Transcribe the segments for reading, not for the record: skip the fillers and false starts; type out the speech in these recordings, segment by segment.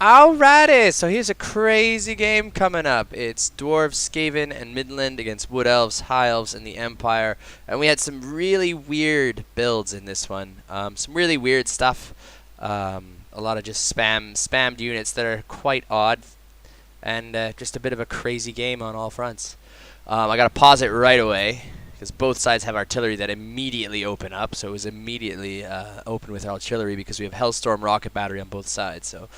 Alrighty, so here's a crazy game coming up. It's Dwarves, Skaven, and Midland against Wood Elves, High Elves, and the Empire. And we had some really weird builds in this one. Some really weird stuff. A lot of just spammed units that are quite odd. And just a bit of a crazy game on all fronts. I gotta pause it right away, because both sides have artillery that immediately open up. So it was immediately open with artillery because we have Hellstorm rocket battery on both sides. So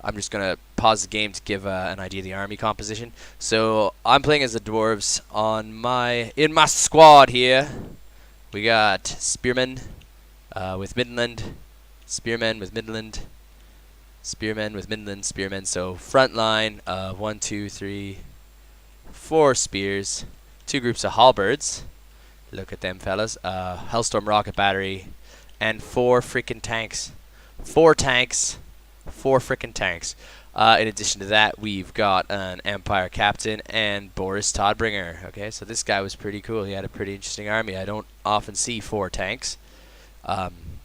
I'm just going to pause the game to give an idea of the army composition. So I'm playing as the dwarves. In my squad here, we got spearmen with Midland, spearmen with Midland, spearmen with Midland, spearmen. So front line of 1, 2, 3, 4 spears, 2 groups of halberds. Look at them fellas. Hellstorm rocket battery, and 4 freaking tanks. 4 tanks. 4 frickin' tanks. In addition to that, we've got an Empire captain and Boris Todbringer. Okay, so this guy was pretty cool. He had a pretty interesting army. I don't often see 4 tanks.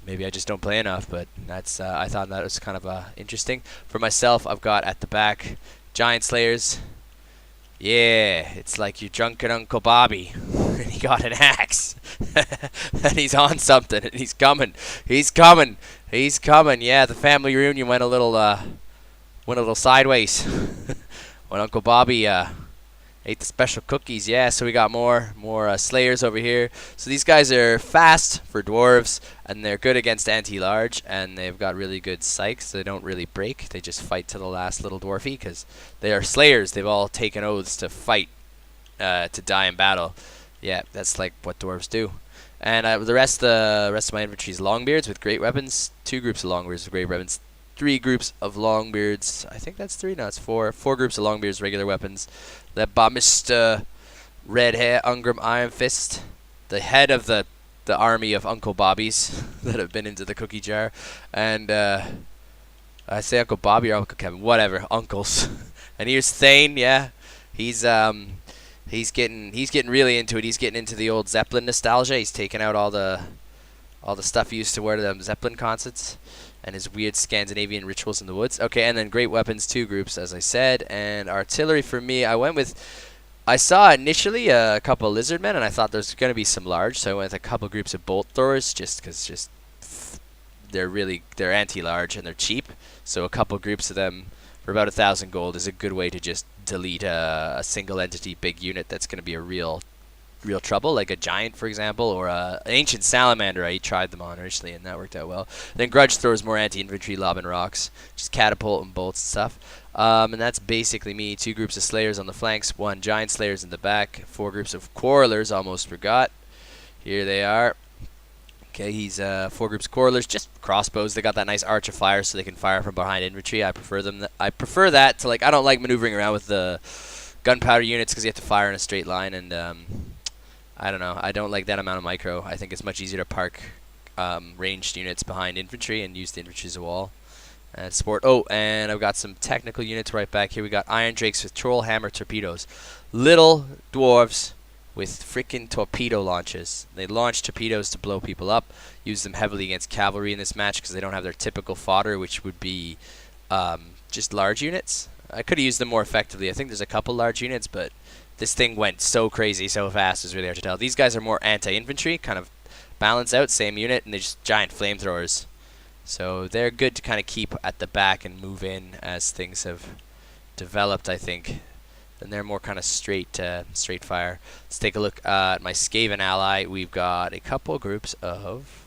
Maybe I just don't play enough, but that's I thought that was kind of interesting. For myself, I've got at the back Giant Slayers. Yeah, it's like your drunken Uncle Bobby, and he got an axe, and he's on something, and he's coming. He's coming. He's coming. Yeah, the family reunion went a little sideways when Uncle Bobby ate the special cookies. Yeah, so we got more Slayers over here. So these guys are fast for dwarves, and they're good against anti-large, and they've got really good psychs. They don't really break. They just fight to the last little dwarfy because they are Slayers. They've all taken oaths to fight, to die in battle. Yeah, that's like what dwarves do. And the rest of my infantry is Longbeards with great weapons. 2 groups of Longbeards with great weapons. 3 groups of Longbeards. I think that's 3. No, it's 4. 4 groups of Longbeards, regular weapons. Led by Mr. Red Hair Ungram Iron Fist, the head of the army of Uncle Bobbies that have been into the cookie jar. And I say Uncle Bobby or Uncle Kevin, whatever, uncles. And here's Thane. Yeah, he's getting really into it. He's getting into the old Zeppelin nostalgia. He's taking out all the stuff he used to wear to them Zeppelin concerts and his weird Scandinavian rituals in the woods. Okay, and then great weapons, 2 groups, as I said. And artillery for me, I saw initially a couple of lizardmen, and I thought there's going to be some large, so I went with a couple groups of bolt throwers because they're anti-large and they're cheap. So a couple groups of them for about 1,000 gold is a good way to just delete a single entity big unit that's going to be a real trouble, like a giant, for example, or an ancient salamander. I tried them on initially, and that worked out well. Then grudge throws more anti-infantry, lobbing rocks, just catapult and bolts and stuff. And that's basically me. 2 groups of slayers on the flanks, 1 giant slayers in the back, 4 groups of quarrelers. Almost forgot. Here they are. Okay, he's 4 groups of quarrelers, just crossbows. They got that nice arch of fire, so they can fire from behind infantry. I prefer that to, like, I don't like maneuvering around with the gunpowder units because you have to fire in a straight line, and I don't know. I don't like that amount of micro. I think it's much easier to park ranged units behind infantry and use the infantry as a wall. And support. Oh, and I've got some technical units right back here. We got Iron Drakes with Troll Hammer torpedoes. Little dwarves with freaking torpedo launches. They launch torpedoes to blow people up. Use them heavily against cavalry in this match because they don't have their typical fodder, which would be just large units. I could have used them more effectively. I think there's a couple large units, but this thing went so crazy, so fast, it's really hard to tell. These guys are more anti-infantry, kind of balance out, same unit, and they're just giant flamethrowers. So they're good to kind of keep at the back and move in as things have developed, I think. And they're more kind of straight fire. Let's take a look at my Skaven ally. We've got a couple groups of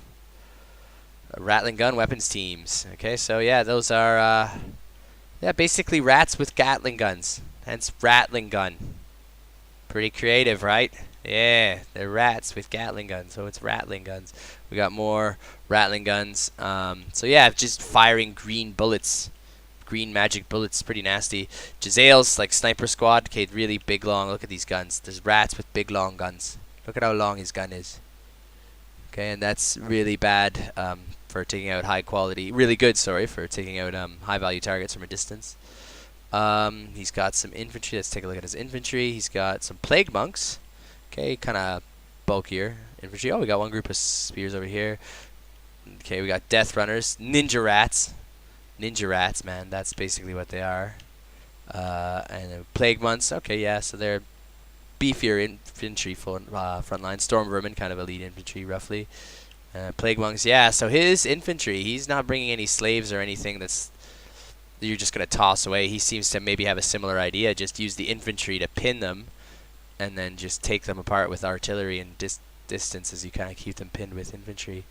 Rattling gun weapons teams. Okay, so yeah, those are basically rats with Gatling guns. Hence Rattling gun. Pretty creative, right? Yeah, they're rats with Gatling guns, so it's Rattling guns. We got more Rattling guns. So yeah, just firing green bullets. Green magic bullets, pretty nasty. Jazale's like sniper squad. Okay, really big, long. Look at these guns. There's rats with big, long guns. Look at how long his gun is. Okay, and that's really bad for taking out high quality. Really good, sorry, for taking out high value targets from a distance. He's got some infantry. Let's take a look at his infantry. He's got some plague monks. Okay, kind of bulkier infantry. Oh, we got 1 group of spears over here. Okay, we got death runners, ninja rats. ninja rats, man. That's basically what they are. And plague months. Okay, yeah. So they're beefier infantry front line. Storm vermin, kind of elite infantry, roughly. Plague monks, yeah. So his infantry, he's not bringing any slaves or anything that you're just gonna toss away. He seems to maybe have a similar idea. Just use the infantry to pin them, and then just take them apart with artillery and distance as you kind of keep them pinned with infantry.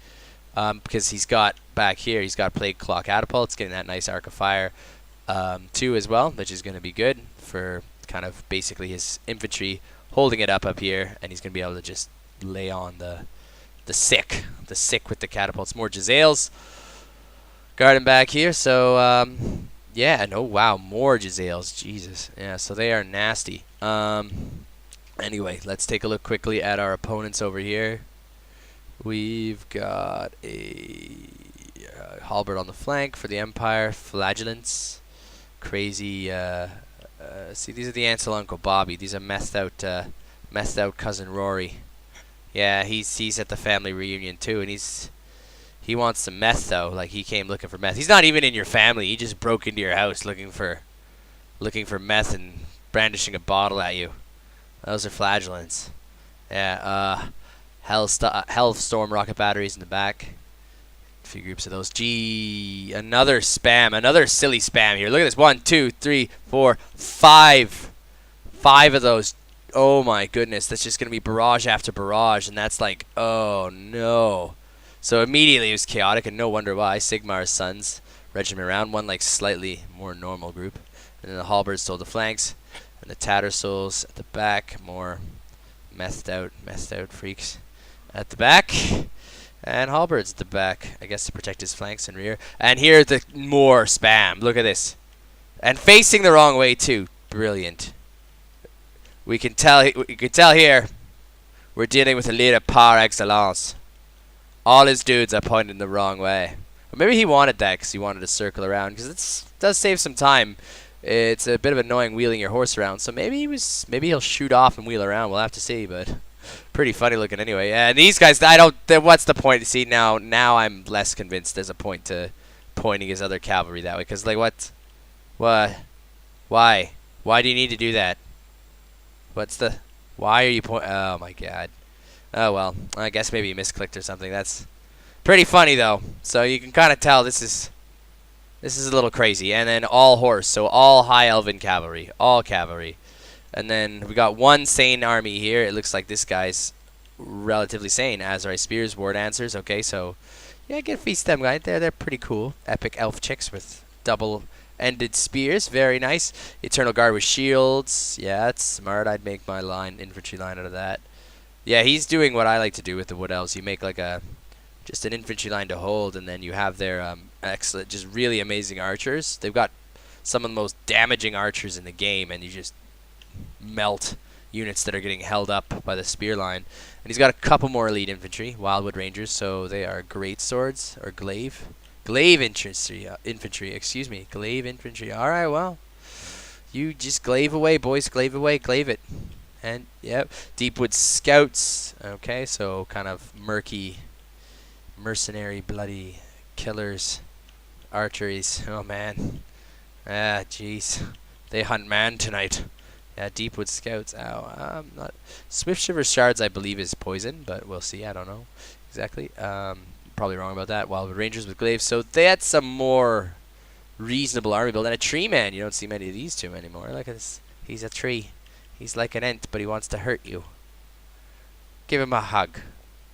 Because he's got back here, he's got plague claw catapults, getting that nice arc of fire too as well, which is going to be good for kind of basically his infantry holding it up here, and he's going to be able to just lay on the sick with the catapults. More Jezzails guarding back here. So yeah, and oh wow, more Jezzails. Jesus, yeah. So they are nasty. Anyway, let's take a look quickly at our opponents over here. We've got a halberd on the flank for the Empire. Flagellants, crazy. See, these are the aunts of Uncle Bobby. These are methed out cousin Rory. Yeah, he's at the family reunion too, and he wants some meth though. Like, he came looking for meth. He's not even in your family. He just broke into your house looking for meth and brandishing a bottle at you. Those are flagellants. Yeah. Hellstorm rocket batteries in the back. A few groups of those. Gee, another spam, another silly spam here. Look at this. 1, 2, 3, 4, 5. 5 of those. Oh my goodness. That's just going to be barrage after barrage. And that's like, oh no. So immediately it was chaotic, and no wonder why. Sigmar's sons regiment around. One like slightly more normal group. And then the halberds stole the flanks. And the Tattersouls at the back. More methed out freaks at the back, and halberds at the back, I guess, to protect his flanks and rear. And here's the more spam. Look at this, and facing the wrong way too. Brilliant. We can tell. You can tell here. We're dealing with a leader par excellence. All his dudes are pointing the wrong way. Or maybe he wanted that because he wanted to circle around, because it does save some time. It's a bit of annoying wheeling your horse around, so maybe he'll shoot off and wheel around. We'll have to see, but pretty funny looking anyway. And these guys, what's the point? See, now I'm less convinced there's a point to pointing his other cavalry that way, because like what, why do you need to do that? Why are you oh my god. Oh well, I guess maybe you misclicked or something. That's pretty funny though. So you can kind of tell this is a little crazy. And then all horse, so all high elven cavalry, all cavalry. And then we got one sane army here. It looks like this guy's relatively sane. Azrai spears, war dancers. Okay, so yeah, get feast them guys. They're pretty cool. Epic elf chicks with double-ended spears, very nice. Eternal guard with shields. Yeah, that's smart. I'd make my infantry line out of that. Yeah, he's doing what I like to do with the wood elves. You make like just an infantry line to hold, and then you have their excellent, just really amazing archers. They've got some of the most damaging archers in the game, and you just melt units that are getting held up by the spear line. And he's got a couple more elite infantry, Wildwood Rangers, so they are great swords, or glaive infantry, excuse me, glaive infantry. Alright, well, you just glaive away, boys, glaive away, glaive it. And, yep, Deepwood Scouts, okay, so kind of murky, mercenary, bloody killers, archeries. Oh man, jeez, they hunt man tonight. Yeah, Deepwood Scouts. Ow, not Swift Shiver Shards. I believe is poison, but we'll see. I don't know exactly. Probably wrong about that. Wildwood Rangers with glaives. So they had some more reasonable army build. And a tree man. You don't see many of these two anymore. Look at this. He's a tree. He's like an ant, but he wants to hurt you. Give him a hug.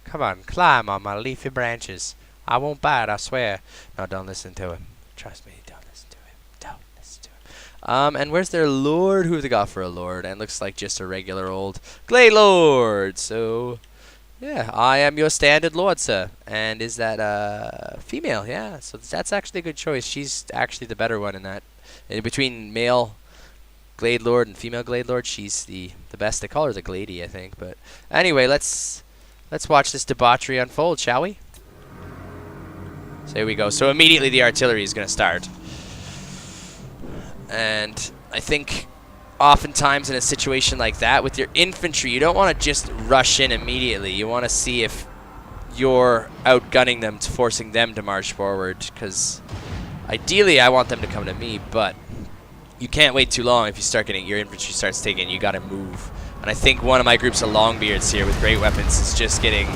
Come on, climb on my leafy branches. I won't bite, I swear. No, don't listen to him. Trust me, don't listen to him. Don't listen to him. And where's their lord? Who have they got for a lord? And looks like just a regular old Glade Lord. So, yeah, I am your standard lord, sir. And is that female? Yeah, so that's actually a good choice. She's actually the better one in that. In between male Glade Lord and female Glade Lord, she's the best. They call her the Glady, I think. But anyway, let's watch this debauchery unfold, shall we? So here we go. So immediately the artillery is going to start. And I think oftentimes in a situation like that with your infantry, you don't want to just rush in immediately. You want to see if you're outgunning them, forcing them to march forward. Because Ideally, I want them to come to me, but you can't wait too long if you start getting, your infantry starts taking, you gotta move. And I think one of my groups of longbeards here with great weapons is just getting,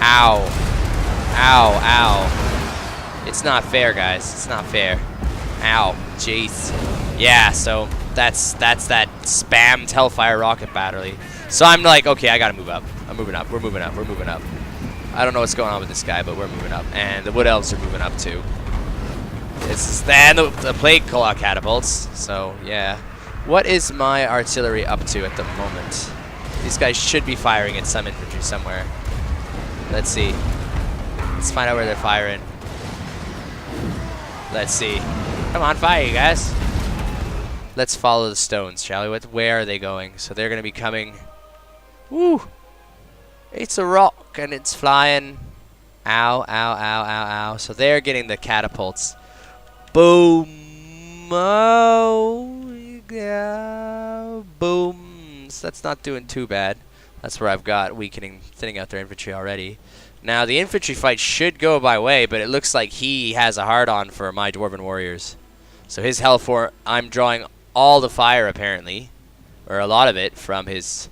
ow, ow, ow. It's not fair, guys, it's not fair. Ow, jeez. Yeah, so that's that spammed Hellfire rocket battery. So I'm like, okay, I gotta move up. I'm moving up, we're moving up, we're moving up. I don't know what's going on with this guy, but we're moving up. And the Wood Elves are moving up too. It's then the plague claw catapults. So yeah, what is my artillery up to at the moment? These guys should be firing at some infantry somewhere. Let's see. Let's find out where they're firing. Let's see. Come on, fire, you guys. Let's follow the stones, shall we? Where are they going? So they're gonna be coming. Woo! It's a rock and it's flying. Ow! Ow! Ow! Ow! Ow! So they're getting the catapults. Boom! Oh, yeah. Boom! So that's not doing too bad. That's where I've got weakening, thinning out their infantry already. Now the infantry fight should go my way, but it looks like he has a hard-on for my Dwarven warriors. So his Hellfor, I'm drawing all the fire apparently, or a lot of it, from his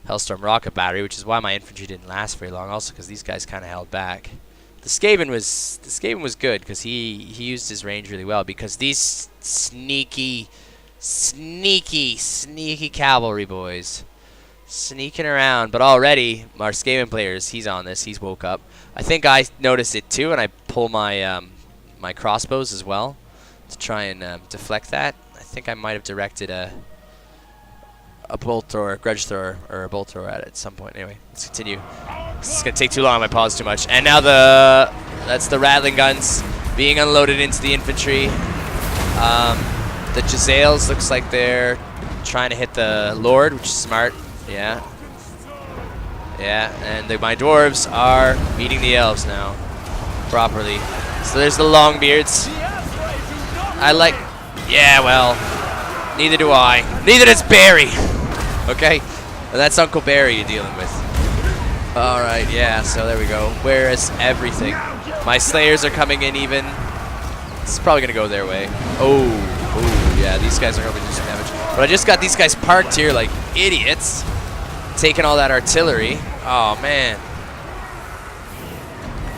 Hellstorm rocket battery, which is why my infantry didn't last very long. Also, because these guys kind of held back. The Skaven was good because he used his range really well, because these sneaky cavalry boys sneaking around. But already our Skaven players, he's on this. He's woke up. I think I noticed it too, and I pull my my crossbows as well to try and deflect that. I think I might have directed a bolt thrower, a grudge thrower, or a bolt thrower at some point. Anyway, let's continue. This is gonna take too long. I paused too much. And now that's the rattling guns being unloaded into the infantry. The Jezzails looks like they're trying to hit the Lord, which is smart. Yeah. Yeah, and my dwarves are beating the elves now properly. So there's the Longbeards. I like, yeah, well, neither do I. Neither does Barry. Okay, well, that's Uncle Barry you're dealing with. All right, yeah, so there we go. Where is everything? My Slayers are coming in even. It's probably gonna go their way. Oh, yeah, these guys are gonna do some damage. But I just got these guys parked here like idiots, taking all that artillery. Oh man,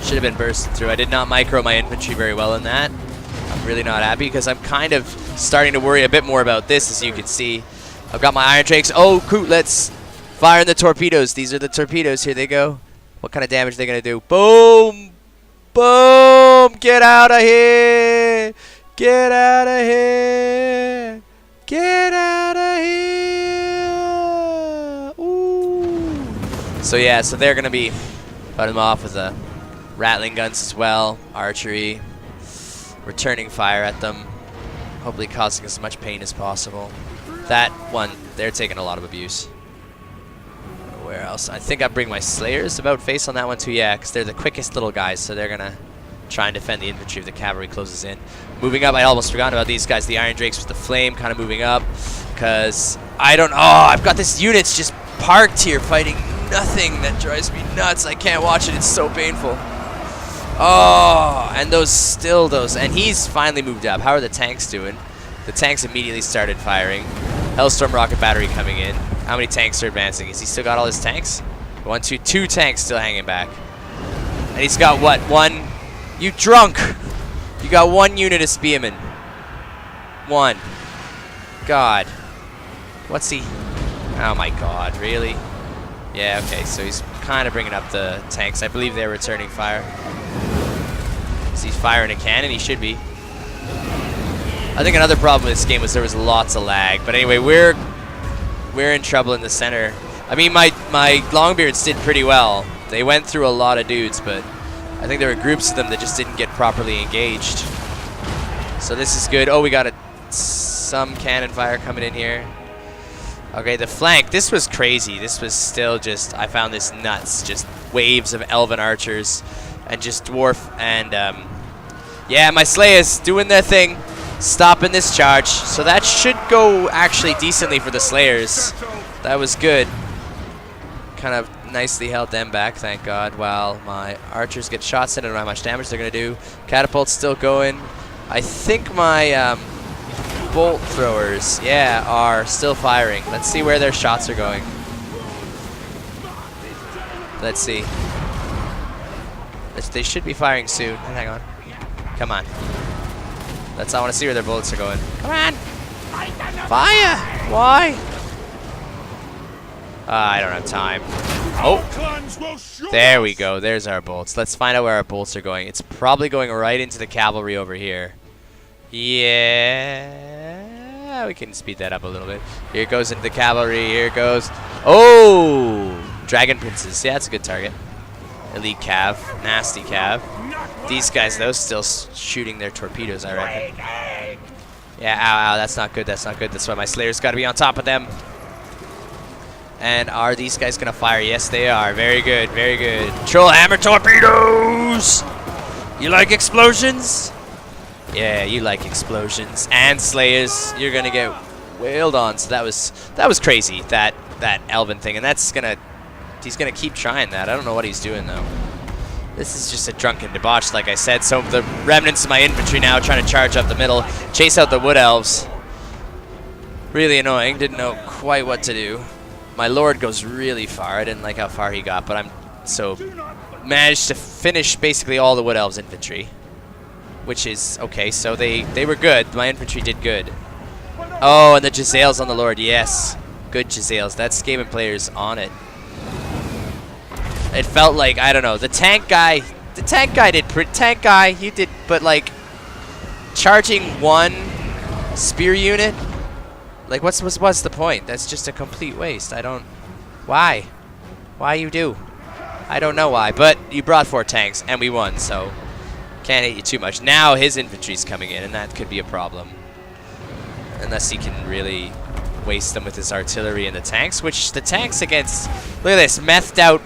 should have been bursting through. I did not micro my infantry very well in that. I'm really not happy because I'm kind of starting to worry a bit more about this, as you can see. I've got my Iron Drakes. Oh, cool. Let's fire in the torpedoes. These are the torpedoes. Here they go. What kind of damage are they going to do? Boom! Boom! Get out of here! Get out of here! Get out of here! Ooh! So, yeah, so they're going to be fighting them off with the rattling guns as well. Archery. Returning fire at them. Hopefully causing as much pain as possible. That one, they're taking a lot of abuse. Where else? I think I bring my Slayers about face on that one too. Yeah, because they're the quickest little guys, so they're going to try and defend the infantry if the cavalry closes in. Moving up, I almost forgot about these guys. The Iron Drakes with the flame kind of moving up. Because I don't... Oh, I've got this units just parked here fighting nothing. That drives me nuts. I can't watch it. It's so painful. Oh, and and he's finally moved up. How are the tanks doing? The tanks immediately started firing. Hellstorm rocket battery coming in. How many tanks are advancing? Has he still got all his tanks? 1, 2, 2 tanks still hanging back. And he's got what? One? You drunk! You got one unit of spearmen. One. God. What's he? Oh my God, really? Yeah, okay, so he's kind of bringing up the tanks. I believe they're returning fire. Is he firing a cannon? He should be. I think another problem with this game was there was lots of lag. But anyway, we're in trouble in the center. I mean, my Longbeards did pretty well. They went through a lot of dudes, but I think there were groups of them that just didn't get properly engaged. So this is good. Oh, we got some cannon fire coming in here. Okay, the flank. This was crazy. This was still just, I found this nuts. Just waves of elven archers and just dwarf and, yeah, my Slayers doing their thing. Stopping this charge. So that should go actually decently for the Slayers. That was good. Kind of nicely held them back, thank God, while my archers get shots in. I don't know how much damage they're going to do. Catapult's still going. I think my bolt throwers, yeah, are still firing. Let's see where their shots are going. Let's see. They should be firing soon. Hang on. Come on. I want to see where their bullets are going. Come on! Fire! Why? I don't have time. Oh! There we go. There's our bolts. Let's find out where our bolts are going. It's probably going right into the cavalry over here. Yeah. We can speed that up a little bit. Here it goes into the cavalry. Here it goes. Oh! Dragon Princes. Yeah, that's a good target. Elite Cav. Nasty Cav. These guys, though, still shooting their torpedoes, I reckon. Yeah, ow, ow, that's not good, that's not good. That's why my Slayer's got to be on top of them. And are these guys going to fire? Yes, they are. Very good, very good. Troll Hammer torpedoes! You like explosions? Yeah, you like explosions. And Slayers, you're going to get wailed on. So that was crazy, that Elven thing. And that's going to... He's going to keep trying that. I don't know what he's doing, though. This is just a drunken debauch, like I said. So the remnants of my infantry now trying to charge up the middle, chase out the wood elves. Really annoying. Didn't know quite what to do. My lord goes really far. I didn't like how far he got, but managed to finish basically all the wood elves' infantry, which is okay. So they were good. My infantry did good. Oh, and the Jezzails on the lord. Yes, good Jezzails. That's Skaven players on it. It felt like, I don't know, the tank guy he did, but like charging one spear unit, like what's the point? That's just a complete waste. Why you do? I don't know why, but you brought 4 tanks and we won, so can't hate you too much. Now his infantry's coming in and that could be a problem. Unless he can really waste them with his artillery and the tanks, which the tanks against, look at this, methed out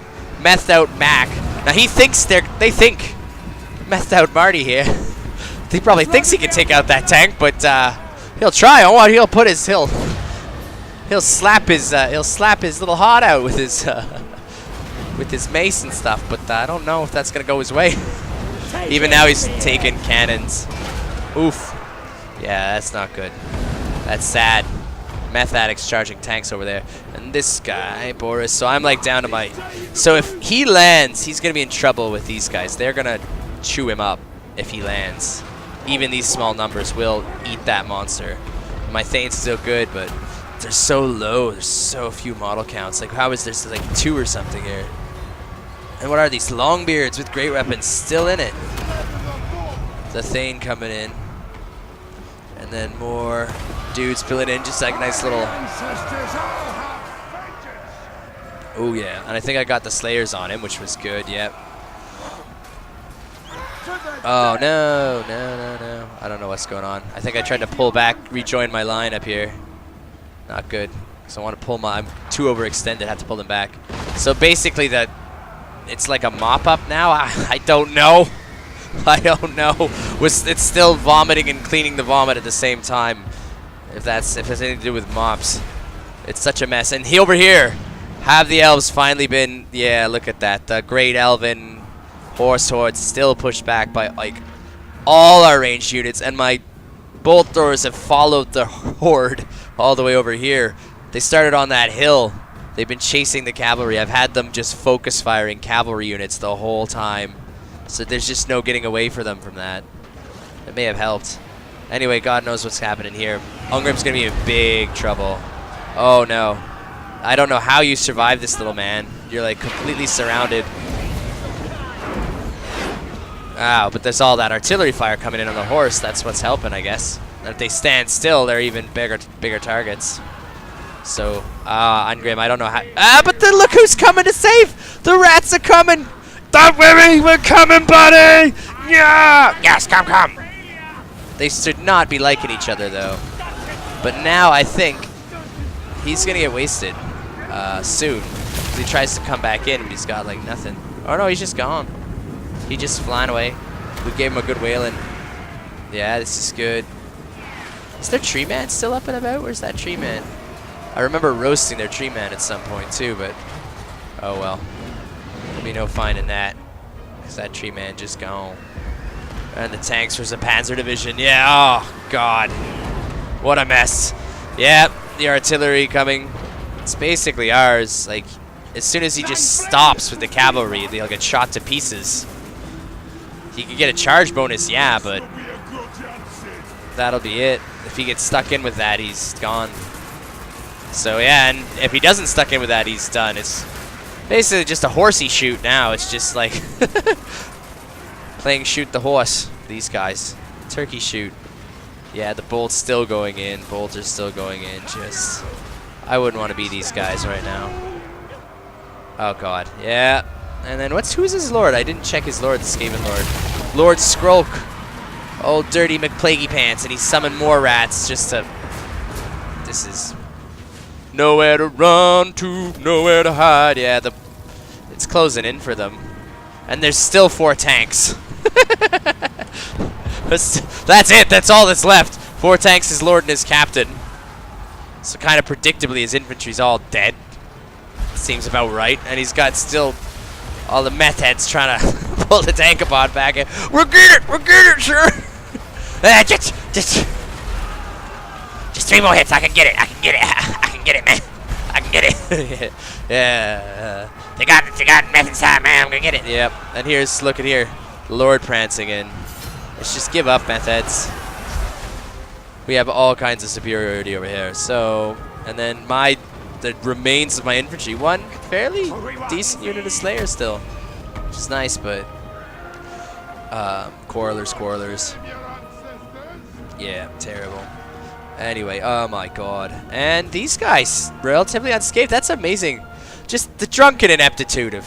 Mac. Now he thinks they think methed out Marty here. He probably thinks he can take out that tank, but he'll try. Oh, he'll slap his little heart out with his mace and stuff. But I don't know if that's gonna go his way. Even now he's taking cannons. Oof. Yeah, that's not good. That's sad. Meth addicts charging tanks over there. And this guy, Boris, so I'm like down to my... So if he lands, he's going to be in trouble with these guys. They're going to chew him up if he lands. Even these small numbers will eat that monster. My Thane's still good, but they're so low. There's so few model counts. Like, how is there like 2 or something here? And what are these? Longbeards with great weapons still in it. The Thane coming in. And then more dudes filling in, just like a nice little... Oh yeah, and I think I got the Slayers on him, which was good, yep. Oh no, no. I don't know what's going on. I think I tried to pull back, rejoin my line up here. Not good, because I want to pull I'm too overextended, have to pull them back. So basically it's like a mop-up now? I don't know. I don't know. It's still vomiting and cleaning the vomit at the same time. If it's anything to do with mops. It's such a mess. And over here, have the elves finally been... Yeah, look at that. The great elven horse horde still pushed back by like all our ranged units. And my bolt throwers have followed the horde all the way over here. They started on that hill. They've been chasing the cavalry. I've had them just focus firing cavalry units the whole time. So there's just no getting away for them from that. It may have helped. Anyway, God knows what's happening here. Ungrim's going to be in big trouble. Oh, no. I don't know how you survive this little man. You're, like, completely surrounded. Wow, but there's all that artillery fire coming in on the horse. That's what's helping, I guess. And if they stand still, they're even bigger targets. So, Ungrim, I don't know how... but then look who's coming to save! The rats are coming! Don't worry, we're coming, buddy! Yeah! Yes, come! They should not be liking each other, though. But now I think he's going to get wasted soon. He tries to come back in, but he's got, like, nothing. Oh, no, he's just gone. He just flying away. We gave him a good whaling. Yeah, this is good. Is their tree man still up and about? Where's that tree man? I remember roasting their tree man at some point, too, but... Oh, well. There'll be no finding that. Because that tree man just gone. And the tanks versus the Panzer Division. Yeah, oh, God. What a mess. Yeah, the artillery coming. It's basically ours. Like, as soon as he just stops with the cavalry, they'll get shot to pieces. He could get a charge bonus, yeah, but that'll be it. If he gets stuck in with that, he's gone. So, yeah, and if he doesn't stuck in with that, he's done. It's basically just a horsey shoot now. It's just like playing shoot the horse, these guys. Turkey shoot. Yeah, the bolt's still going in. Bolts are still going in. Just, I wouldn't want to be these guys right now. Oh, God. Yeah. And then who's his lord? I didn't check his lord, the Skaven lord. Lord Skrulk. Old dirty McPlaguey pants. And he summoned more rats just to... This is... Nowhere to run to, nowhere to hide. Yeah, it's closing in for them. And there's still 4 tanks. That's it. That's all that's left. 4 tanks, his lord and his captain. So kind of predictably, his infantry's all dead. Seems about right. And he's got still all the meth-heads trying to pull the tank apart back. We'll get it, sir. Just 3 more hits. I can get it. I can get it, man. I can get it. Yeah. They got meth inside, man. I'm gonna get it. Yep. And look at here. Lord prancing in. Let's just give up, Meth-heads. We have all kinds of superiority over here. So, and then the remains of my infantry. One fairly decent unit of Slayers still, which is nice, but quarrelers. Yeah, terrible. Anyway, oh my God. And these guys, relatively unscathed. That's amazing. Just the drunken ineptitude of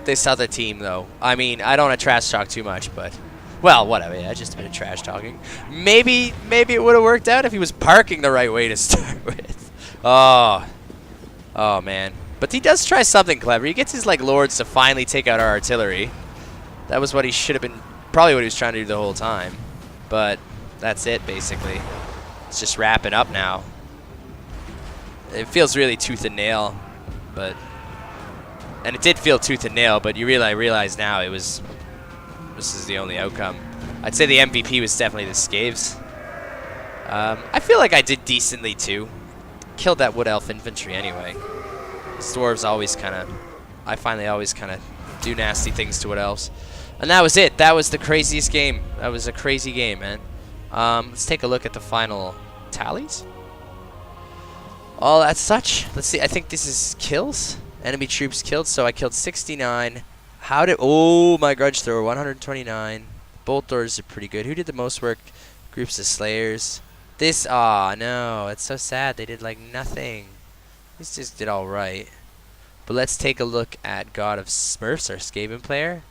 this other team, though. I mean, I don't want to trash talk too much, but... Well, whatever, yeah, just a bit of trash talking. Maybe it would have worked out if he was parking the right way to start with. Oh, man. But he does try something clever. He gets his, like, lords to finally take out our artillery. That was what he should have been... Probably what he was trying to do the whole time. But... That's it, basically. It's just wrapping up now. It feels really tooth and nail, but... And it did feel tooth and nail, but you realize now this is the only outcome. I'd say the MVP was definitely the Skaves. I feel like I did decently, too. Killed that Wood Elf infantry, anyway. Dwarves always kind of... I find they always kind of do nasty things to Wood Elves. And that was it. That was the craziest game. That was a crazy game, man. Let's take a look at the final tallies. All as such. Let's see. I think this is kills. Enemy troops killed. So I killed 69. Oh, my grudge thrower, 129. Bolt doors are pretty good. Who did the most work? Groups of Slayers. No. It's so sad. They did, like, nothing. These just did all right. But let's take a look at God of Smurfs, our Skaven player.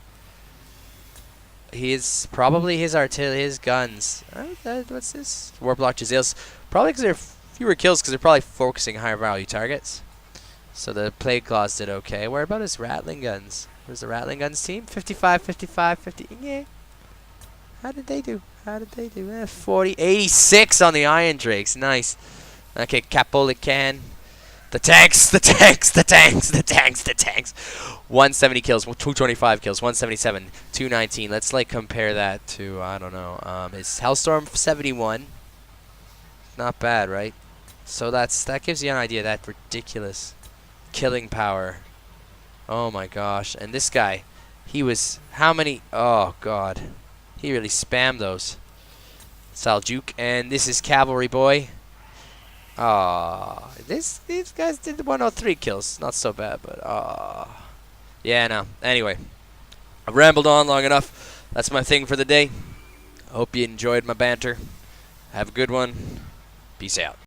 He's probably his artillery, his guns. What's this? Warplock Jazales. Probably because they're fewer kills, because they're probably focusing higher value targets. So the Plague Claws did okay. Where about his Rattling Guns? Where's the Rattling Guns team? 55, 55, 50. Yeah. How did they do? 40, 86 on the Iron Drakes. Nice. Okay, Capolican. The tanks. 170 kills, 225 kills, 177, 219. Let's like compare that to, I don't know, is Hellstorm 71. Not bad, right? So that gives you an idea of that ridiculous killing power. Oh my gosh. And this guy, he was how many? Oh God. He really spammed those. Saljuk, and this is Cavalry Boy. These guys did 103 kills. Not so bad, but yeah, no. Anyway, I've rambled on long enough. That's my thing for the day. I hope you enjoyed my banter. Have a good one. Peace out.